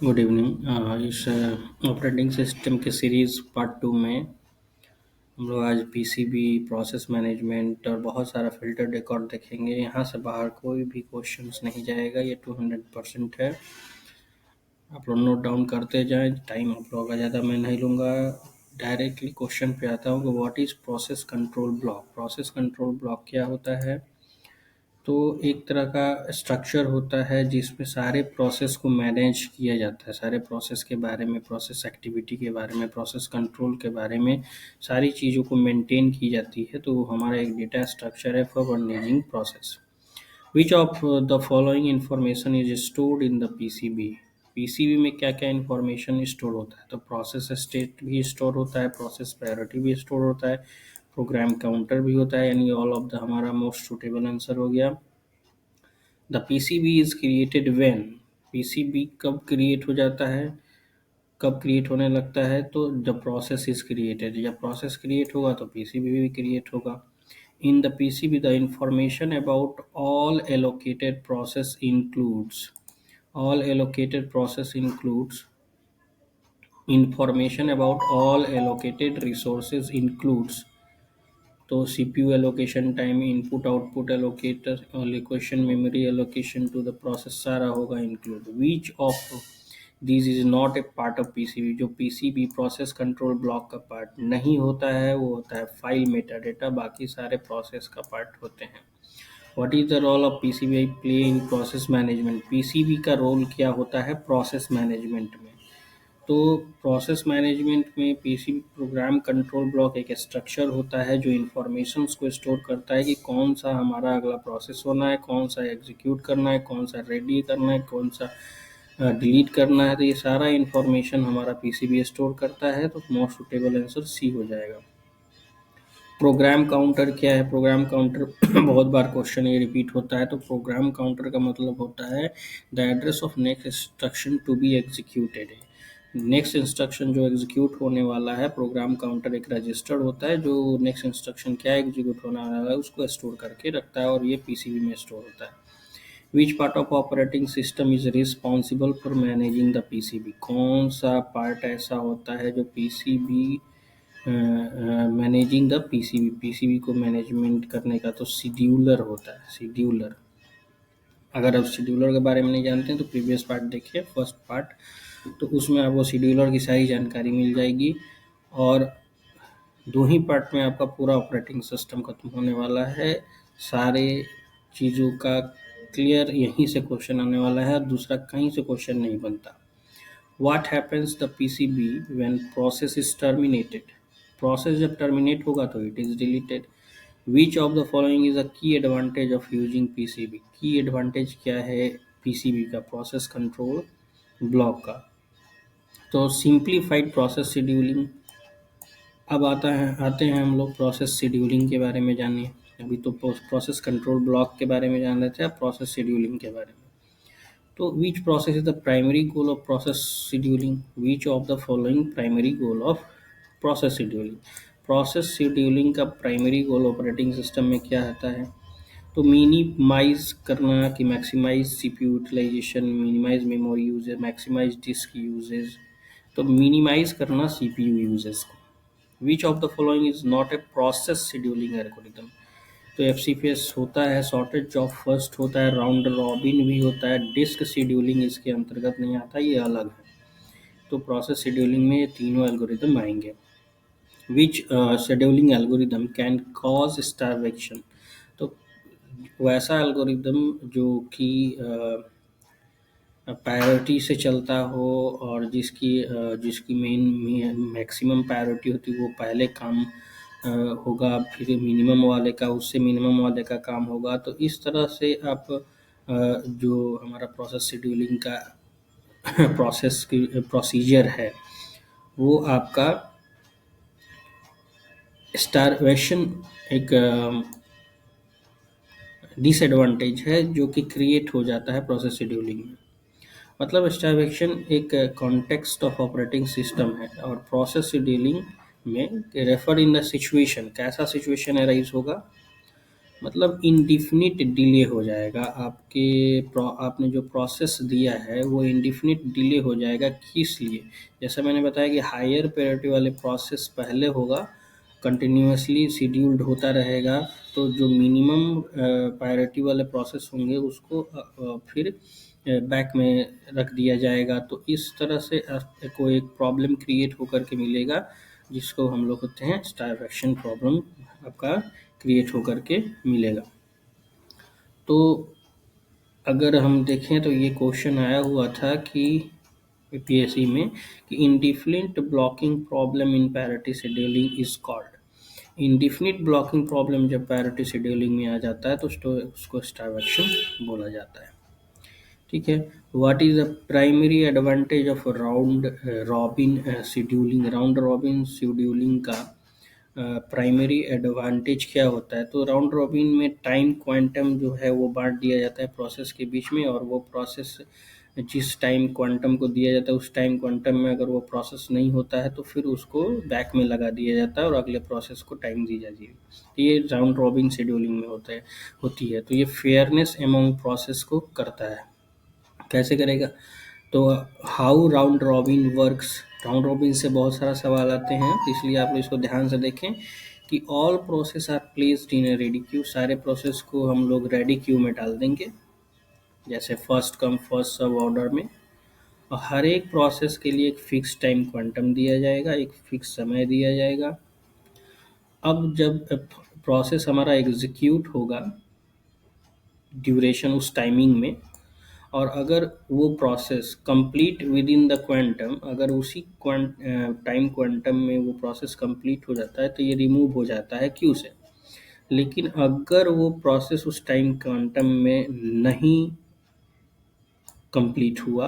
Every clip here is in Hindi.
Good evening. इस ऑपरेटिंग सिस्टम के सीरीज़ पार्ट 2 में हम लोग आज पीसीबी, प्रोसेस मैनेजमेंट और बहुत सारा फ़िल्टर रिकॉर्ड देखेंगे। यहाँ से बाहर कोई भी क्वेश्चंस नहीं जाएगा, ये 200% है। आप लोग नोट डाउन करते जाएं, टाइम आप लोगों का ज़्यादा मैं नहीं लूँगा। डायरेक्टली क्वेश्चन पे आता हूँ कि what is process control block. Process control block क्या होता है? तो एक तरह का स्ट्रक्चर होता है जिसमें सारे प्रोसेस को मैनेज किया जाता है। सारे प्रोसेस के बारे में, प्रोसेस एक्टिविटी के बारे में, प्रोसेस कंट्रोल के बारे में सारी चीज़ों को मेंटेन की जाती है। तो वो हमारा एक डेटा स्ट्रक्चर है for managing process. Which of the following information is stored in the PCB. PCB में क्या क्या इंफॉर्मेशन स्टोर होता है? तो प्रोसेस स्टेट भी स्टोर होता है, प्रोसेस प्रायोरिटी भी स्टोर होता है, प्रोग्राम काउंटर भी होता है। यानी ऑल ऑफ द हमारा मोस्ट सुटेबल आंसर हो गया। The PCB is created when. PCB कब क्रिएट हो जाता है, कब क्रिएट होने लगता है? तो जब प्रोसेस इज क्रिएटेड। जब प्रोसेस क्रिएट होगा तो पीसीबी भी क्रिएट होगा। In the PCB, the information about all allocated process includes information about all allocated resources includes तो CPU allocation time, input output allocator allocation, memory allocation to the process सारा होगा include. Which of these is not a part of PCB? जो PCB प्रोसेस कंट्रोल ब्लॉक का पार्ट नहीं होता है वो होता है फाइल मेटाडेटा, बाकी सारे प्रोसेस का पार्ट होते हैं। What is the role of PCB play in process management. PCB का रोल क्या होता है प्रोसेस मैनेजमेंट में? तो प्रोसेस मैनेजमेंट में पीसीबी प्रोग्राम कंट्रोल ब्लॉक एक स्ट्रक्चर होता है जो इंफॉर्मेशंस को स्टोर करता है कि कौन सा हमारा अगला प्रोसेस होना है, कौन सा एग्जीक्यूट करना है, कौन सा रेडी करना है, कौन सा डिलीट करना है। तो ये सारा इंफॉर्मेशन हमारा पीसीबी स्टोर करता है। तो मोस्ट सुटेबल आंसर सी हो जाएगा। प्रोग्राम काउंटर क्या है? प्रोग्राम काउंटर बहुत बार क्वेश्चन ये रिपीट होता है। तो प्रोग्राम काउंटर का मतलब होता है the address of next instruction to be executed है। नेक्स्ट इंस्ट्रक्शन जो एग्जीक्यूट होने वाला है, प्रोग्राम काउंटर एक रजिस्टर्ड होता है जो नेक्स्ट इंस्ट्रक्शन क्या एग्जीक्यूट होने वाला है उसको स्टोर करके रखता है, और ये पीसीबी में स्टोर होता है। Which part of operating system is responsible for managing the PCB. कौन सा पार्ट ऐसा होता है जो PCB managing the PCB, PCB को मैनेजमेंट करने का? तो शेड्यूलर होता है, शेड्यूलर। अगर आप शेड्यूलर के बारे में नहीं जानते हैं तो प्रीवियस पार्ट देखिए, फर्स्ट पार्ट, तो उसमें आपको शेड्यूलर की सारी जानकारी मिल जाएगी। और दो ही पार्ट में आपका पूरा ऑपरेटिंग सिस्टम खत्म होने वाला है। सारे चीज़ों का क्लियर यहीं से क्वेश्चन आने वाला है, और दूसरा कहीं से क्वेश्चन नहीं बनता। What happens the PCB when process is terminated? Process जब टर्मिनेट होगा तो it is deleted. Which of the following is a की एडवांटेज ऑफ यूजिंग पीसीबी। की एडवांटेज क्या है पीसीबी का, प्रोसेस कंट्रोल ब्लॉक का? तो सिंप्लीफाइड प्रोसेस शेड्यूलिंग। अब आते हैं हम लोग प्रोसेस शेड्यूलिंग के बारे में जानिए। अभी तो प्रोसेस कंट्रोल ब्लॉक के बारे में जान रहे थे, अब प्रोसेस शेड्यूलिंग के बारे में। तो which process is the primary goal of process scheduling? Which of the following primary goal of process scheduling? Process scheduling का प्राइमरी गोल ऑपरेटिंग सिस्टम में क्या आता है? तो मिनिमाइज करना कि maximize CPU utilization, minimize memory usage, maximize disk usage. तो मिनिमाइज करना सीपीयू यूजेज को। Which of the following is not a process scheduling algorithm. तो एफसीपीएस होता है, शॉर्टेज जॉब फर्स्ट होता है, राउंड रॉबिन भी होता है, डिस्क शेड्यूलिंग इसके अंतर्गत नहीं आता, ये अलग है। तो प्रोसेस शेड्यूलिंग में ये तीनों एल्गोरिदम आएंगे। विच शेड्यूलिंग एल्गोरिदम कैन कॉज स्टारवेक्शन। तो वैसा एल्गोरिदम जो कि प्रायोरिटी से चलता हो और जिसकी मेन मैक्सिमम प्रायोरिटी होती है वो पहले काम होगा, फिर मिनिमम वाले का उससे मिनिमम वाले का काम होगा। तो इस तरह से आप जो हमारा प्रोसेस शेड्यूलिंग का प्रोसेस की प्रोसीजर है वो आपका स्टारवेशन एक डिसएडवांटेज है जो कि क्रिएट हो जाता है प्रोसेस शेड्यूलिंग में। मतलब स्टारवेक्शन एक कॉन्टेक्स्ट ऑफ ऑपरेटिंग सिस्टम है, और प्रोसेस शेड्यूलिंग में रेफर इन द सिचुएशन, कैसा सिचुएशन एराइज होगा? मतलब इंडिफिनिट डिले हो जाएगा आपने जो प्रोसेस दिया है वो इंडिफिनिट डिले हो जाएगा। किस लिए? जैसा मैंने बताया कि हायर प्रायोरिटी वाले प्रोसेस पहले होगा, कंटिन्यूअसली शेड्यूल्ड होता रहेगा, तो जो मिनिमम प्रायोरिटी वाले प्रोसेस होंगे उसको फिर बैक में रख दिया जाएगा। तो इस तरह से आपको एक प्रॉब्लम क्रिएट होकर के मिलेगा, जिसको हम लोग कहते हैं स्टारवेक्शन प्रॉब्लम आपका क्रिएट होकर के मिलेगा। तो अगर हम देखें तो ये क्वेश्चन आया हुआ था कि पीएससी में कि indefinite blocking problem in parity scheduling is called. Indefinite blocking problem जब पैरिटी शेड्यूलिंग में आ जाता है तो उसको स्टारवेक्शन बोला जाता है। ठीक है। What is the primary advantage of round robin scheduling? Round robin scheduling का प्राइमरी एडवांटेज क्या होता है? तो राउंड रॉबिन में टाइम क्वांटम जो है वो बांट दिया जाता है प्रोसेस के बीच में, और वो प्रोसेस जिस टाइम क्वांटम को दिया जाता है उस टाइम क्वांटम में अगर वो प्रोसेस नहीं होता है तो फिर उसको बैक में लगा दिया जाता है और अगले प्रोसेस को टाइम दी जाती है। तो ये राउंड रॉबिन शेड्यूलिंग में होती है। तो ये फेयरनेस एमंग प्रोसेस को करता है। कैसे करेगा? तो how round robin works? Round robin से बहुत सारा सवाल आते हैं, तो इसलिए आप इसको ध्यान से देखें कि all process are placed in a ready queue. सारे प्रोसेस को हम लोग रेडी क्यू में डाल देंगे, जैसे first come first serve order में। और हर एक प्रोसेस के लिए एक फिक्स टाइम क्वांटम दिया जाएगा, एक फिक्स समय दिया जाएगा। अब जब प्रोसेस हमारा एग्जीक्यूट होगा ड्यूरेशन उस टाइमिंग में, और अगर वो process complete with in the quantum, अगर उसी टाइम क्वांटम में वो प्रोसेस कंप्लीट हो जाता है तो ये रिमूव हो जाता है क्यू से। लेकिन अगर वो प्रोसेस उस टाइम क्वांटम में नहीं कंप्लीट हुआ,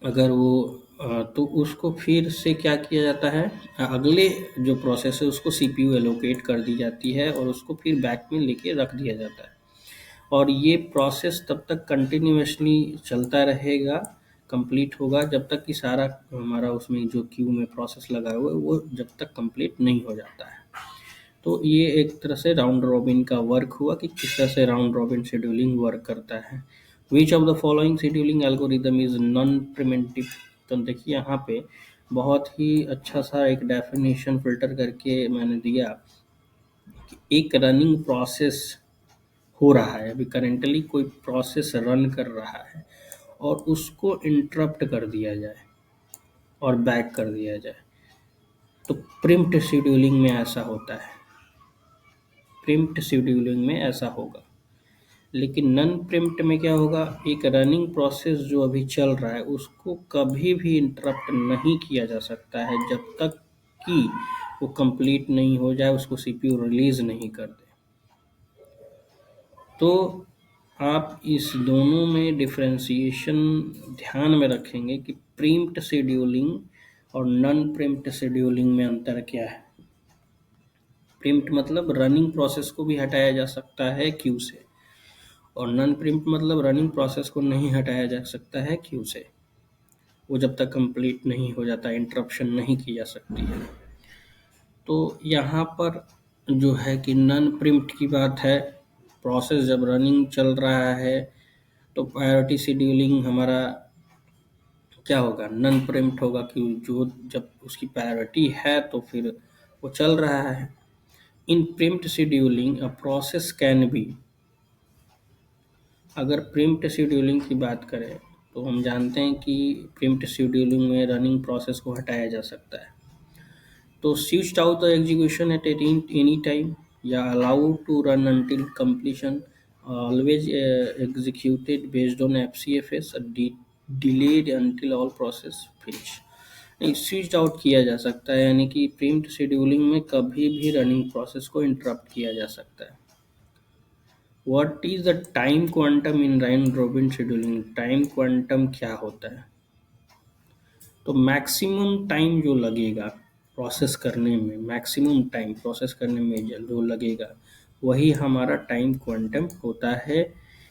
अगर वो तो उसको फिर से क्या किया जाता है, अगले जो प्रोसेस है उसको सीपीयू एलोकेट कर दी जाती है और उसको फिर बैक में लेके रख दिया जाता है। और ये प्रोसेस तब तक कंटिन्यूअसली चलता रहेगा, कंप्लीट होगा जब तक कि सारा हमारा उसमें जो क्यू में प्रोसेस लगा हुआ है वो जब तक कंप्लीट नहीं हो जाता है। तो ये एक तरह से राउंड रॉबिन का वर्क हुआ कि किस तरह से राउंड रॉबिन शेड्यूलिंग वर्क करता है। विच of the following scheduling algorithm is non preventive? तो देखिए यहाँ पे बहुत ही अच्छा सा एक डेफिनेशन फिल्टर करके मैंने दिया कि एक रनिंग प्रोसेस हो रहा है, अभी करेंटली कोई प्रोसेस रन कर रहा है और उसको इंटरप्ट कर दिया जाए और बैक कर दिया जाए, तो प्रिम्प्ट शेड्यूलिंग में ऐसा होता है। प्रिम्प्ट शेड्यूलिंग में ऐसा होगा। लेकिन नॉन प्रिम्प्ट में क्या होगा? एक रनिंग प्रोसेस जो अभी चल रहा है उसको कभी भी इंटरप्ट नहीं किया जा सकता है जब तक कि वो कंप्लीट नहीं हो जाए, उसको सीपीयू रिलीज नहीं कर दे। तो आप इस दोनों में डिफरेंशिएशन ध्यान में रखेंगे कि प्रीम्प्ट शेड्यूलिंग और नॉन प्रीम्प्ट शेड्यूलिंग में अंतर क्या है। प्रीम्प्ट मतलब रनिंग प्रोसेस को भी हटाया जा सकता है क्यू से, और नॉन प्रीम्प्ट मतलब रनिंग प्रोसेस को नहीं हटाया जा सकता है क्यू से, वो जब तक कंप्लीट नहीं हो जाता, इंटरप्शन नहीं की जा सकती है। तो यहाँ पर जो है कि नॉन प्रिम्प्ट की बात है, प्रोसेस जब रनिंग चल रहा है तो प्रायोरिटी शेड्यूलिंग हमारा क्या होगा? नॉन प्रिम्प्ट होगा कि जो जब उसकी प्रायोरिटी है तो फिर वो चल रहा है। In preemptive scheduling a process can be, अगर प्रिम्प्ट शेड्यूलिंग की बात करें तो हम जानते हैं कि प्रिम्प्ट शेड्यूलिंग में रनिंग प्रोसेस को हटाया जा सकता है। तो switched out the execution at any time या allow to run until completion, always executed based on FCFS, delayed until all process finish. नहीं, स्विच्ड आउट किया जा सकता है, यानी कि प्रिम्प्ट शेड्यूलिंग में कभी भी रनिंग प्रोसेस को इंटरप्ट किया जा सकता है। What is the time quantum in round robin scheduling? Time quantum क्या होता है? तो मैक्सिमम टाइम जो लगेगा प्रोसेस करने में, मैक्सिमम टाइम प्रोसेस करने में जो लगेगा वही हमारा टाइम क्वांटम होता है।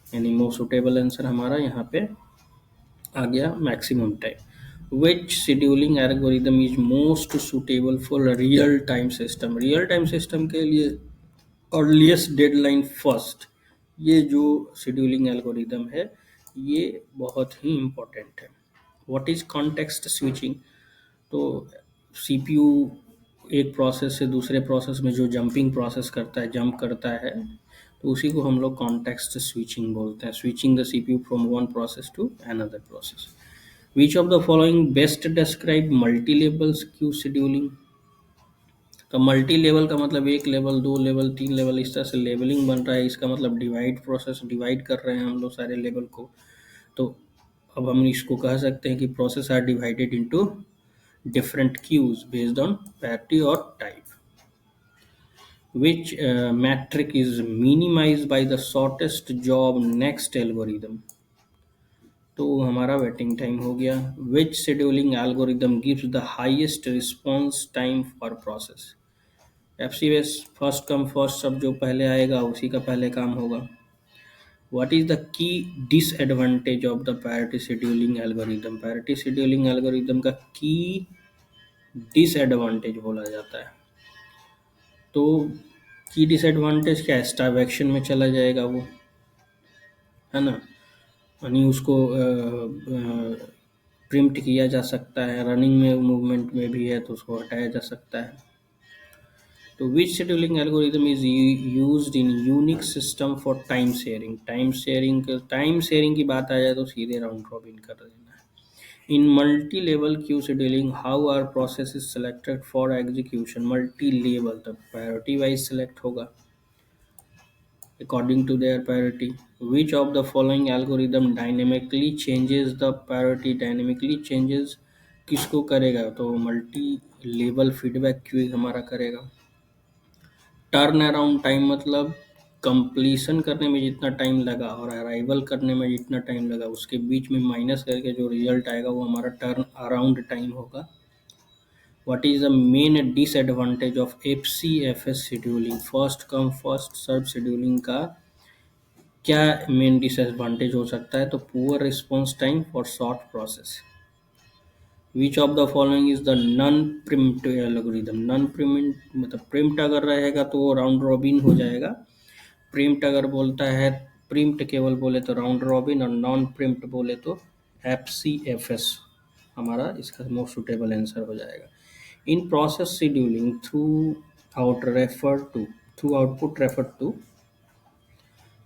यानी मोस्ट सुटेबल आंसर हमारा यहाँ पे आ गया maximum time. Which scheduling algorithm is most suitable for real time system? Real time system के लिए अर्लीस्ट डेडलाइन फर्स्ट। ये जो शेड्यूलिंग एल्गोरिदम है ये बहुत ही इम्पोर्टेंट है। What is context switching? तो सीपीयू एक प्रोसेस से दूसरे प्रोसेस में जो जंपिंग प्रोसेस करता है, जंप करता है, तो उसी को हम लोग कॉन्टेक्स्ट स्विचिंग बोलते हैं। Switching the CPU from one process to another process. Which of the following best describe multi levels queue scheduling? तो मल्टी लेवल का मतलब एक लेवल, दो लेवल, तीन लेवल, इस तरह से लेवलिंग बन रहा है। इसका मतलब डिवाइड प्रोसेस, डिवाइड कर रहे हैं हम लोग सारे लेवल को। तो अब हम इसको कह सकते हैं कि process are divided into different queues based on priority or type. Which metric is minimized by the shortest job next algorithm? तो हमारा वेटिंग टाइम हो गया। Which scheduling algorithm gives the highest response time for process? FCS first come first सब, जो पहले आएगा उसी का पहले काम होगा। What is the key disadvantage of the priority scheduling algorithm? Priority scheduling algorithm का key डिसएडवांटेज बोला जाता है। तो की डिसएडवांटेज क्या है? स्टारवेक्शन में चला जाएगा वो, है ना? यानी उसको प्रिम्प्ट किया जा सकता है, रनिंग में मूवमेंट में भी है तो उसको हटाया जा सकता है। तो which scheduling algorithm is used in Unix system for time sharing? Time sharing की बात आ जाए तो सीधे राउंड रॉबिन कर देना है। In multi-level queue scheduling, how are processes selected for execution? Multi-level, the priority wise select होगा according to their priority. Which of the following algorithm dynamically changes the priority? Dynamically changes किसको करेगा? तो मल्टी लेवल फीडबैक क्यू हमारा करेगा। टर्न अराउंड टाइम मतलब कंप्लीशन करने में जितना टाइम लगा और अराइवल करने में जितना टाइम लगा उसके बीच में माइनस करके जो रिजल्ट आएगा वो हमारा टर्न अराउंड टाइम होगा। What is the main disadvantage of FCFS scheduling? First come first serve scheduling का क्या मेन डिसएडवांटेज हो सकता है? तो poor response time for short process. Which of the following is the non preempt algorithm? Non preempt मतलब प्रिम्प्ट अगर रहेगा तो वो राउंड रॉबिन हो जाएगा। प्रिम्प्ट अगर बोलता है, प्रिम्प्ट केवल बोले तो राउंड रॉबिन, और नॉन प्रिम्प्ट बोले तो एफसीएफएस हमारा इसका मोस्ट सुटेबल आंसर हो जाएगा। In process scheduling throughput refer to,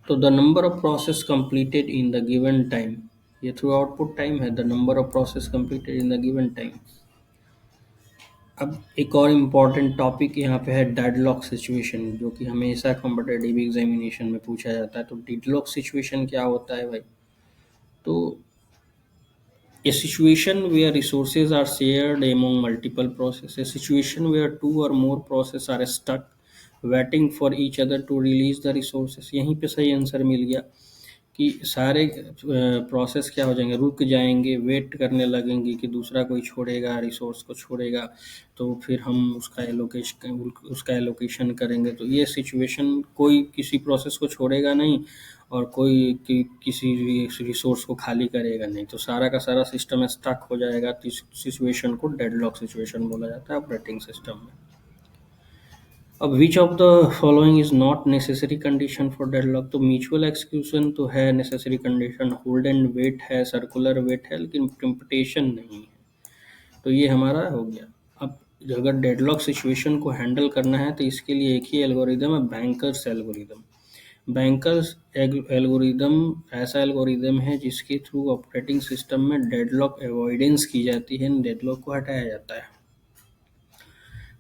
तो the number of process completed in the given time, ये थ्रू आउटपुट टाइम है, the number of process completed in the given time. अब एक और इम्पॉर्टेंट टॉपिक यहाँ पे है डेडलॉक सिचुएशन, जो कि हमेशा कॉम्पिटिटिव एग्जामिनेशन में पूछा जाता है। तो डेडलॉक सिचुएशन क्या होता है भाई? तो a situation where resources are shared among multiple processes, a situation where two or more processes are stuck waiting for each other to release the resources। यहीं पे सही आंसर मिल गया कि सारे प्रोसेस क्या हो जाएंगे, रुक जाएंगे, वेट करने लगेंगे कि दूसरा कोई छोड़ेगा, रिसोर्स को छोड़ेगा, तो फिर हम उसका एलोकेशन करेंगे। तो ये सिचुएशन, कोई किसी प्रोसेस को छोड़ेगा नहीं और कोई किसी रिसोर्स को खाली करेगा नहीं, तो सारा का सारा सिस्टम स्टक हो जाएगा। तो इस सिचुएशन को डेडलॉक सिचुएशन बोला जाता है ऑपरेटिंग सिस्टम में। अब which of the following is not necessary condition for deadlock? तो म्यूचुअल एक्सक्लूजन तो है necessary condition, hold and wait है, सर्कुलर वेट है, लेकिन प्रिम्पटेशन नहीं है। तो ये हमारा हो गया। अब अगर डेडलॉक सिचुएशन को हैंडल करना है तो इसके लिए एक ही एल्गोरिदम है, बैंकर्स एल्गोरिदम। बैंकर्स एल्गोरिदम ऐसा एल्गोरिदम है जिसके थ्रू ऑपरेटिंग सिस्टम में डेडलॉक अवॉइडेंस की जाती है, डेडलॉक को हटाया जाता है।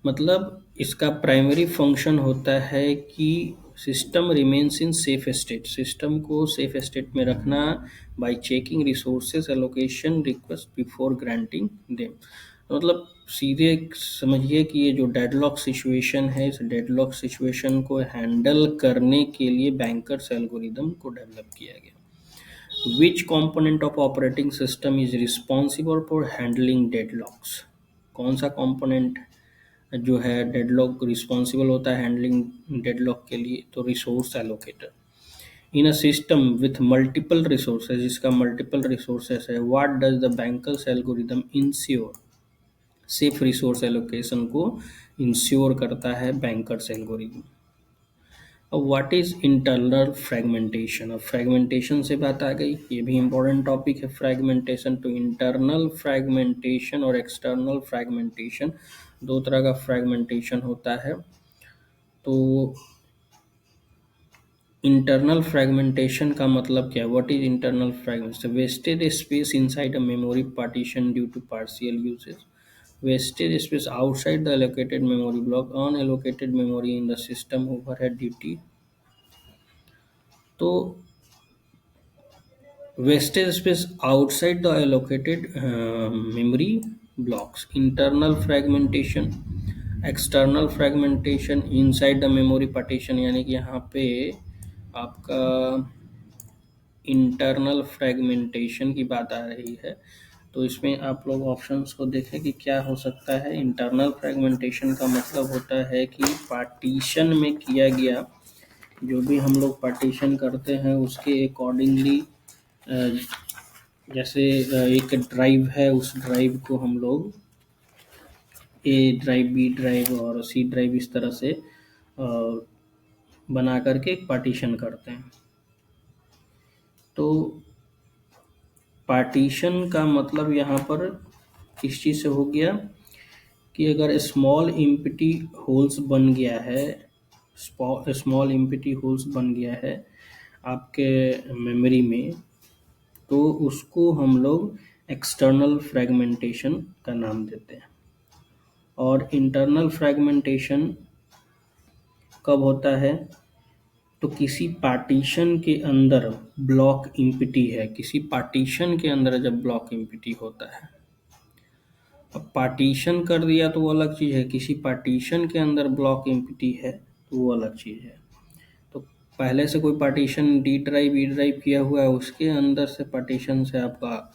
मतलब इसका प्राइमरी फंक्शन होता है कि system remains in safe state, system को सेफ स्टेट में रखना bye checking resources allocation request before granting them. मतलब सीधे समझिए कि ये जो डेडलॉक सिचुएशन है, इस डेडलॉक सिचुएशन को हैंडल करने के लिए बैंकर्स एल्गोरिदम को डेवलप किया गया। विच component of operating system is responsible for handling deadlocks? कौन सा कंपोनेंट जो है डेडलॉक रिस्पॉन्सिबल होता है हैंडलिंग डेडलॉक के लिए? तो resource allocator. In a system with multiple resources, जिसका मल्टीपल रिसोर्सेज है, what does the bankers algorithm ensure? Safe resource allocation को इंश्योर करता है बैंकर्स एल्गोरिदम। अब व्हाट इज इंटरनल फ्रेगमेंटेशन। अब फ्रेगमेंटेशन से बात आ गई, ये भी इम्पोर्टेंट टॉपिक है फ्रेगमेंटेशन। तो इंटरनल फ्रेगमेंटेशन और एक्सटर्नल फ्रेगमेंटेशन, दो तरह का फ्रेगमेंटेशन होता है। तो इंटरनल फ्रेगमेंटेशन का मतलब क्या है? What is internal fragmentation? Wasted space inside a memory partition due to partial usage, wastage space outside the allocated memory block, unallocated memory in the system overhead duty। तो wastage space outside the allocated memory blocks, internal fragmentation, external fragmentation inside the memory partition, यानी कि यहाँ पे आपका इंटरनल फ्रेगमेंटेशन की बात आ रही है। तो इसमें आप लोग ऑप्शंस को देखें कि क्या हो सकता है। इंटरनल फ्रेगमेंटेशन का मतलब होता है कि पार्टीशन में किया गया, जो भी हम लोग पार्टीशन करते हैं उसके अकॉर्डिंगली, जैसे एक ड्राइव है, उस ड्राइव को हम लोग ए ड्राइव, बी ड्राइव और सी ड्राइव इस तरह से बना करके एक पार्टीशन करते हैं। तो पार्टीशन का मतलब यहाँ पर किस चीज़ से हो गया कि अगर स्मॉल इम्पटी होल्स बन गया है, स्मॉल इम्पटी होल्स बन गया है आपके मेमोरी में, तो उसको हम लोग एक्सटर्नल फ्रेगमेंटेशन का नाम देते हैं। और इंटरनल फ्रेगमेंटेशन कब होता है? तो किसी पार्टीशन के अंदर ब्लॉक इम्पटी है, किसी पार्टीशन के अंदर जब ब्लॉक इम्पटी होता है। अब पार्टीशन कर दिया तो वो अलग चीज़ है, किसी पार्टीशन के अंदर ब्लॉक इम्पटी है तो वो अलग चीज़ है। तो पहले से कोई partition D drive E drive किया हुआ है, उसके अंदर से पार्टीशन से आपका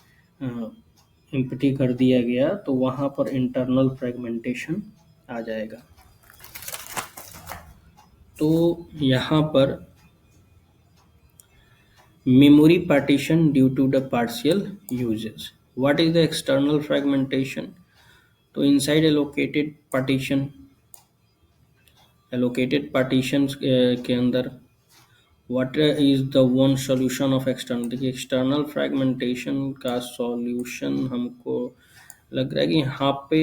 इम्पटी कर दिया गया, तो वहाँ पर इंटरनल फ्रेगमेंटेशन आ जाएगा। तो यहाँ पर memory partition due to the partial uses। what is the external fragmentation? तो inside allocated partitions के अंदर what is the one solution of external? देखिए external fragmentation का solution हमको लग रहा है कि यहाँ पे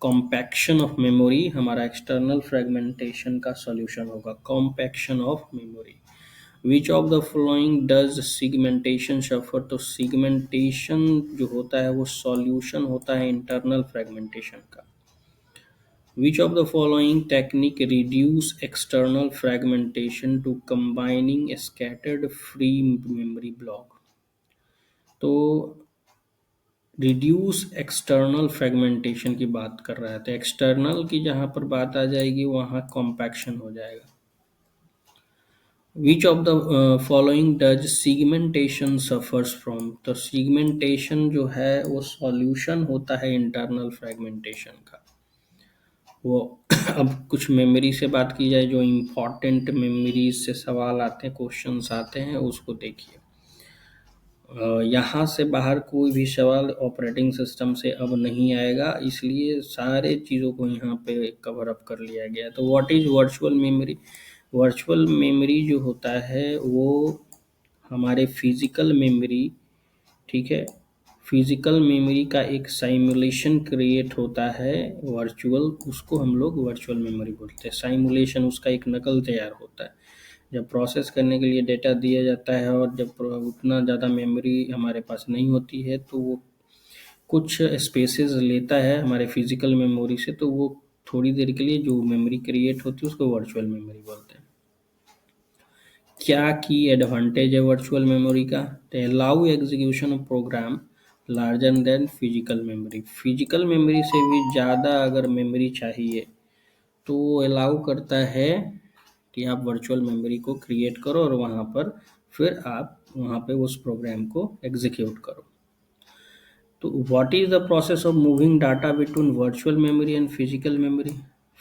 compaction of memory हमारा external fragmentation का solution होगा, compaction of memory। Which of the following does segmentation suffer? तो सिगमेंटेशन जो होता है वो सॉल्यूशन होता है इंटरनल फ्रेगमेंटेशन का। Which of the following technique reduce external fragmentation to combining scattered free memory block? तो रिड्यूस एक्सटर्नल फ्रेगमेंटेशन की बात कर रहा है, तो एक्सटर्नल की जहाँ पर बात आ जाएगी वहाँ कॉम्पैक्शन हो जाएगा। Which of the following does segmentation suffers from? तो segmentation जो है वो solution होता है internal fragmentation का। वो अब कुछ मेमोरी से बात की जाए, जो इम्पोर्टेंट मेमोरीज से सवाल आते हैं, क्वेश्चंस आते हैं, उसको देखिए। यहाँ से बाहर कोई भी सवाल ऑपरेटिंग सिस्टम से अब नहीं आएगा, इसलिए सारे चीज़ों को यहाँ पे कवर अप कर लिया गया। तो what is virtual memory? Virtual memory जो होता है वो हमारे फिजिकल मेमोरी, ठीक है, फिजिकल मेमोरी का एक साइमुलेशन क्रिएट होता है वर्चुअल, उसको हम लोग वर्चुअल मेमोरी बोलते हैं। साइमुलेशन, उसका एक नकल तैयार होता है। जब प्रोसेस करने के लिए डेटा दिया जाता है और जब उतना ज़्यादा मेमोरी हमारे पास नहीं होती है तो वो कुछ स्पेसेस लेता है हमारे फिजिकल मेमोरी से, तो वो थोड़ी देर के लिए जो मेमोरी क्रिएट होती है उसको वर्चुअल मेमोरी बोलते हैं। क्या की एडवांटेज है वर्चुअल मेमोरी का? तो allow execution of program larger than physical memory. Physical memory से भी ज़्यादा अगर मेमोरी चाहिए तो वो अलाउ करता है कि आप वर्चुअल मेमोरी को क्रिएट करो और वहाँ पर फिर आप वहाँ पे उस प्रोग्राम को एग्जीक्यूट करो। तो what is the process of moving data between virtual memory and physical memory?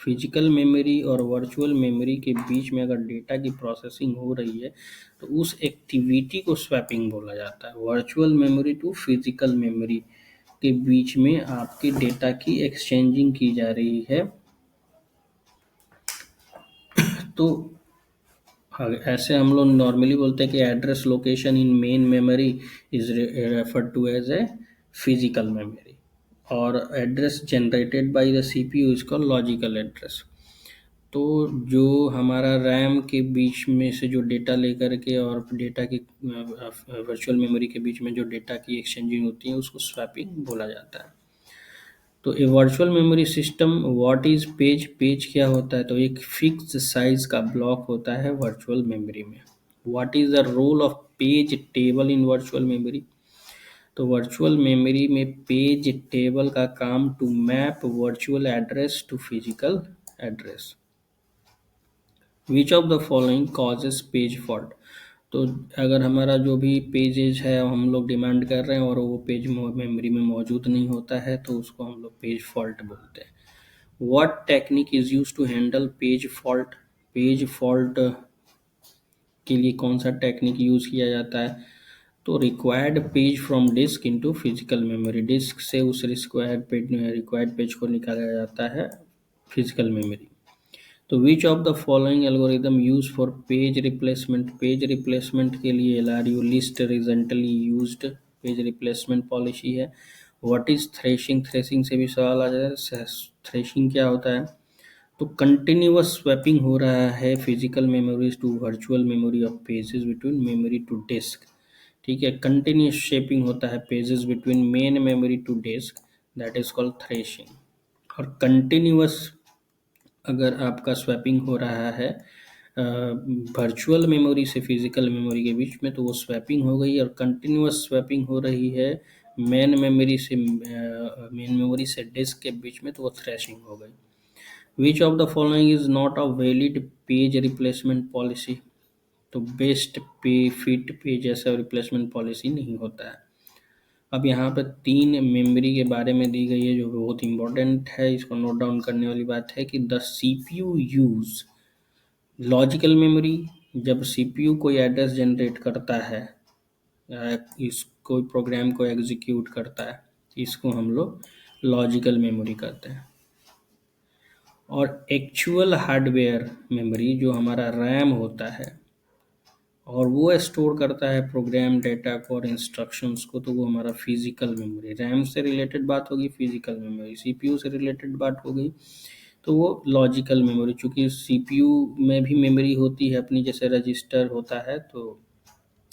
Physical memory और वर्चुअल मेमोरी के बीच में अगर डेटा की प्रोसेसिंग हो रही है तो उस एक्टिविटी को स्वैपिंग बोला जाता है। Virtual memory to physical memory के बीच में आपके डेटा की एक्सचेंजिंग की जा रही है। तो हाँ, ऐसे हम लोग नॉर्मली बोलते हैं कि address location in main memory is referred to as a physical memory, और address generated by the CPU is called logical address. तो जो हमारा रैम के बीच में से जो डेटा लेकर के और डेटा की वर्चुअल मेमोरी के बीच में जो डेटा की एक्सचेंजिंग होती है उसको स्वैपिंग बोला जाता है। तो a virtual memory system, what is page, page क्या होता है? तो एक फिक्स साइज का ब्लॉक होता है वर्चुअल मेमोरी में। What is the role of page table in virtual memory? तो वर्चुअल मेमोरी में पेज टेबल का काम to map virtual address to physical address. Which of the following causes page fault? तो अगर हमारा जो भी पेजेज है हम लोग डिमांड कर रहे हैं और वो पेज मेमोरी में मौजूद नहीं होता है तो उसको हम लोग पेज फॉल्ट बोलते हैं। What technique is use to handle page fault? Page fault के लिए कौन सा टेक्निक यूज किया जाता है? तो required page from disk into physical memory, disk से उस रिक्वायर्ड पेज को निकाला जाता है फिजिकल मेमोरी। तो which of the following algorithm use for page replacement? Page replacement के लिए LRU least recently used page replacement policy है। What is thrashing? थ्रेशिंग से भी सवाल आ जाए, थ्रेशिंग क्या होता है? तो कंटिन्यूअस स्वैपिंग हो रहा है physical memories to virtual memory of pages between memory to disk. ठीक है, कंटिन्यूअस शेपिंग होता है pages between main memory to disk, that is called thrashing. और कंटिन्यूअस अगर आपका स्वैपिंग हो रहा है वर्चुअल मेमोरी से फिजिकल मेमोरी के बीच में तो वो स्वैपिंग हो गई, और कंटिन्यूअस स्वैपिंग हो रही है मेन मेमोरी से डिस्क के बीच में तो वो थ्रेशिंग हो गई। विच of the following is not a valid page replacement policy? तो बेस्ट पे फिट पेज ऐसा रिप्लेसमेंट पॉलिसी नहीं होता है। अब यहाँ पर 3 मेमोरी के बारे में दी गई है जो बहुत इंपॉर्टेंट है, इसको नोट डाउन करने वाली बात है कि the CPU use logical memory, जब सीपीयू कोई एड्रेस जनरेट करता है या इस कोई प्रोग्राम को एग्जीक्यूट करता है, इसको हम लोग लॉजिकल मेमोरी कहते हैं। और एक्चुअल हार्डवेयर मेमोरी जो हमारा रैम होता है और वो स्टोर करता है प्रोग्राम डेटा को और इंस्ट्रक्शंस को, तो वो हमारा फिजिकल मेमोरी। रैम से रिलेटेड बात होगी फिजिकल मेमोरी, सीपीयू से रिलेटेड बात हो गई तो वो लॉजिकल मेमोरी। चूँकि सीपीयू में भी मेमोरी होती है अपनी, जैसे रजिस्टर होता है, तो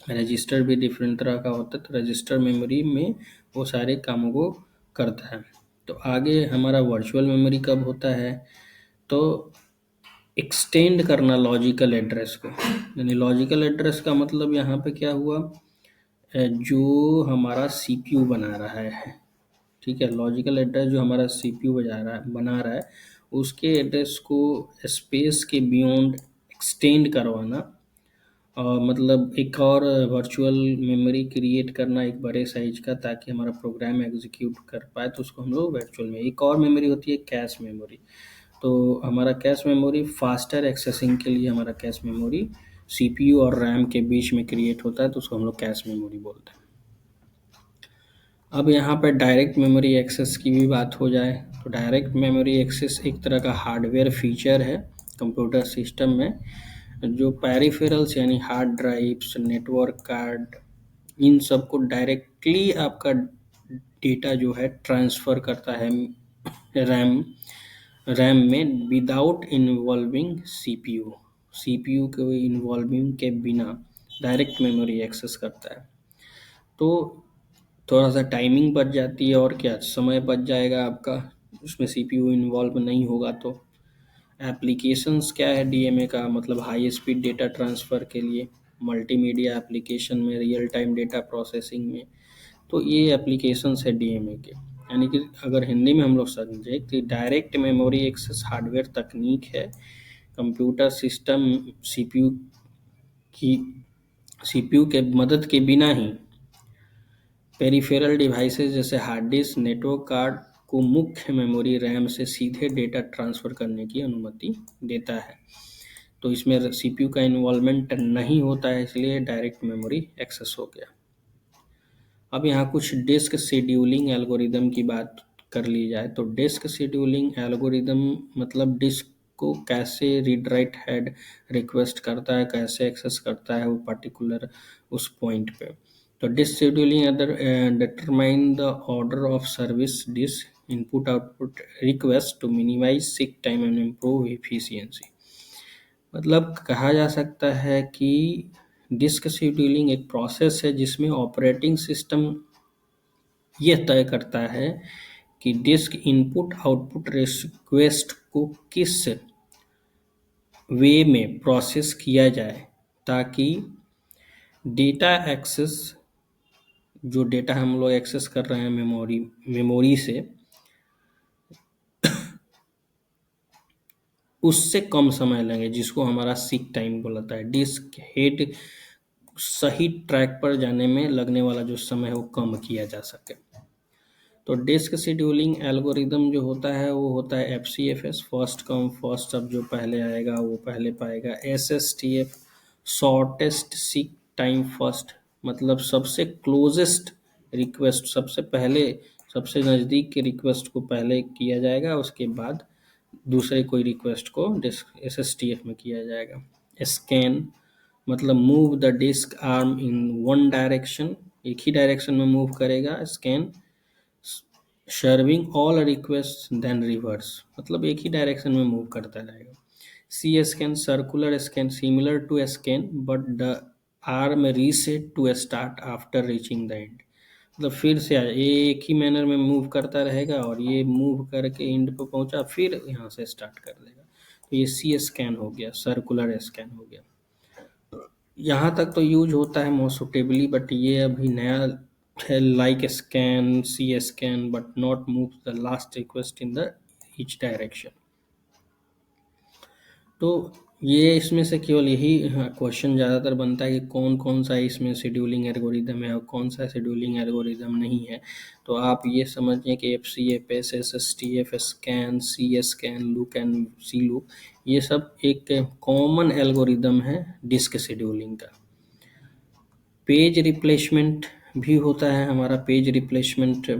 रजिस्टर भी डिफरेंट तरह का होता है, तो रजिस्टर मेमोरी में वो सारे कामों को करता है। तो आगे हमारा वर्चुअल मेमोरी कब होता है? तो एक्सटेंड करना लॉजिकल एड्रेस को, यानी लॉजिकल एड्रेस का मतलब यहाँ पे क्या हुआ, जो हमारा सीपीयू बना रहा है, ठीक है, लॉजिकल एड्रेस जो हमारा सीपीयू बना रहा है उसके एड्रेस को स्पेस के बियॉन्ड एक्सटेंड करवाना, और मतलब एक और वर्चुअल मेमोरी क्रिएट करना एक बड़े साइज का, ताकि हमारा प्रोग्राम एग्जीक्यूट कर पाए, तो उसको हम लोग वर्चुअल में। एक और मेमोरी होती है कैश मेमोरी। तो हमारा कैश मेमोरी फास्टर एक्सेसिंग के लिए हमारा कैश मेमोरी सीपीयू और रैम के बीच में क्रिएट होता है, तो उसको हम लोग कैश मेमोरी बोलते हैं। अब यहाँ पर डायरेक्ट मेमोरी एक्सेस की भी बात हो जाए तो डायरेक्ट मेमोरी एक्सेस एक तरह का हार्डवेयर फीचर है कंप्यूटर सिस्टम में, जो पेरिफेरल्स यानी हार्ड ड्राइव्स, नेटवर्क कार्ड, इन सबको डायरेक्टली आपका डेटा जो है ट्रांसफ़र करता है रैम रैम में विदाउट इन्वॉल्विंग सीपीयू। सीपीयू के इन्वॉल्विंग के बिना डायरेक्ट मेमोरी एक्सेस करता है। तो थोड़ा सा टाइमिंग बच जाती है और क्या समय बच जाएगा आपका, उसमें सीपीयू इन्वॉल्व नहीं होगा। तो एप्लीकेशंस क्या है डीएमए का मतलब, हाई स्पीड डेटा ट्रांसफ़र के लिए, मल्टीमीडिया एप्लीकेशन में, रियल टाइम डेटा प्रोसेसिंग में, तो ये एप्लीकेशंस है डीएमए के। यानी कि अगर हिंदी में हम लोग समझे कि डायरेक्ट मेमोरी एक्सेस हार्डवेयर तकनीक है कंप्यूटर सिस्टम की सीपीयू के मदद के बिना ही पेरिफेरल डिवाइसेस जैसे हार्ड डिस्क, नेटवर्क कार्ड को मुख्य मेमोरी रैम से सीधे डेटा ट्रांसफ़र करने की अनुमति देता है। तो इसमें सीपीयू का इन्वॉल्वमेंट नहीं होता है, इसलिए डायरेक्ट मेमोरी एक्सेस हो गया। अब यहाँ कुछ डिस्क शेड्यूलिंग एल्गोरिदम की बात कर ली जाए तो डिस्क शेड्यूलिंग एल्गोरिदम मतलब डिस्क को कैसे रीड राइट हेड रिक्वेस्ट करता है, कैसे एक्सेस करता है वो पर्टिकुलर उस पॉइंट पे। तो disk scheduling other determine the order of service disk input output request to minimize seek time and improve efficiency. मतलब कहा जा सकता है कि डिस्क शेड्यूलिंग एक प्रोसेस है जिसमें ऑपरेटिंग सिस्टम यह तय करता है कि डिस्क इनपुट आउटपुट रिक्वेस्ट को किस वे में प्रोसेस किया जाए ताकि डेटा एक्सेस, जो डेटा हम लोग एक्सेस कर रहे हैं मेमोरी से, उससे कम समय लेंगे, जिसको हमारा सीक टाइम बोलता है। डिस्क हेड सही ट्रैक पर जाने में लगने वाला जो समय है वो कम किया जा सके। तो डिस्क शेड्यूलिंग एल्गोरिदम जो होता है वो होता है FCFS, first come first serve, जो पहले आएगा वो पहले पाएगा। SSTF, shortest seek time first, मतलब सबसे क्लोजेस्ट रिक्वेस्ट, सबसे पहले सबसे नज़दीक के रिक्वेस्ट को पहले किया जाएगा, उसके बाद दूसरे कोई रिक्वेस्ट को डिस्क SSTF में किया जाएगा। स्कैन मतलब move the disk arm in one direction, एक ही डायरेक्शन में मूव करेगा। Scan serving all request then reverse, मतलब एक ही डायरेक्शन में मूव करता रहेगा। C scan circular scan similar to scan but the arm reset to start after reaching the end, मतलब फिर से ये एक ही मैनर में मूव करता रहेगा और ये मूव करके एंड पे पहुंचा फिर यहाँ से स्टार्ट कर देगा। तो ये सी स्कैन हो गया, सर्कुलर स्कैन हो गया। यहाँ तक तो यूज होता है मोस्ट सुटेबली, बट ये अभी नया है। Like scan, C scan but not move the last request in the each direction. तो ये इसमें से केवल यही क्वेश्चन ज़्यादातर बनता है कि कौन कौन सा इसमें शेड्यूलिंग एल्गोरिदम है और कौन सा शेड्यूलिंग एल्गोरिदम नहीं है। तो आप ये समझें कि FCFS, SSTF, scan, C scan, look and C look, ये सब एक कॉमन एल्गोरिदम है डिस्क शेड्यूलिंग का। पेज रिप्लेसमेंट भी होता है हमारा। पेज रिप्लेसमेंट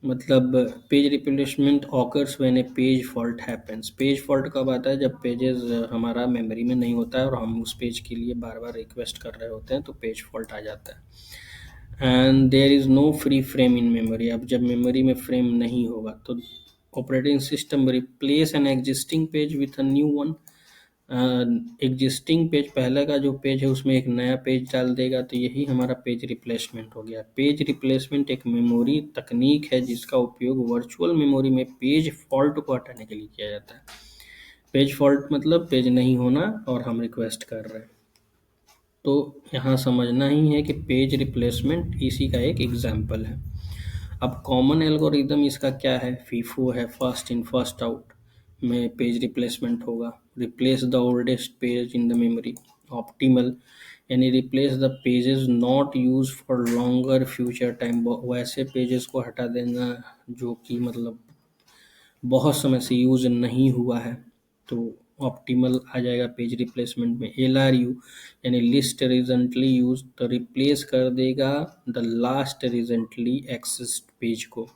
मतलब page replacement occurs when a page fault happens. Page fault कब आता है? जब पेजेस हमारा मेमोरी में नहीं होता है और हम उस पेज के लिए बार बार रिक्वेस्ट कर रहे होते हैं तो पेज फॉल्ट आ जाता है। And there is no free frame in memory. अब जब मेमोरी में फ्रेम नहीं होगा तो operating system replace an existing page with a new one. Existing page, पहले का जो पेज है उसमें एक नया पेज डाल देगा, तो यही हमारा पेज रिप्लेसमेंट हो गया। पेज रिप्लेसमेंट एक मेमोरी तकनीक है जिसका उपयोग वर्चुअल मेमोरी में पेज फॉल्ट को हटाने के लिए किया जाता है। पेज फॉल्ट मतलब पेज नहीं होना और हम रिक्वेस्ट कर रहे हैं, तो यहाँ समझना ही है कि पेज रिप्लेसमेंट इसी का एक एग्जाम्पल है। अब कॉमन एल्गोरिदम इसका क्या है? फीफो है, फर्स्ट इन फर्स्ट आउट में पेज रिप्लेसमेंट होगा। Replace the oldest page in the memory. Optimal यानी replace the pages not use for longer future time, वैसे पेजेस को हटा देना जो कि मतलब बहुत समय से यूज नहीं हुआ है, तो ऑप्टिमल आ जाएगा पेज रिप्लेसमेंट में। LRU यानी लिस्ट रिसेंटली यूज, तो रिप्लेस कर देगा the last recently accessed page को,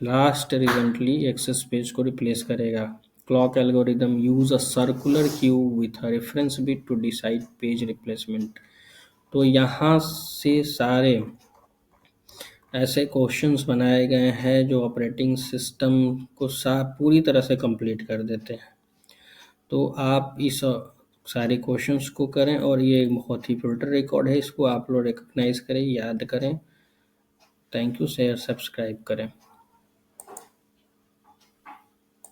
लास्ट रिसेंटली एक्सेस पेज को रिप्लेस करेगा। Clock algorithm use a circular queue with a reference bit to decide page replacement. तो यहाँ से सारे ऐसे क्वेश्चंस बनाए गए हैं जो ऑपरेटिंग सिस्टम को पूरी तरह से कंप्लीट कर देते हैं। तो आप इस सारे क्वेश्चंस को करें और ये एक बहुत ही फिल्टर रिकॉर्ड है, इसको आप लोग रिकॉग्नाइज करें, याद करें। थैंक यू, शेयर सब्सक्राइब करें।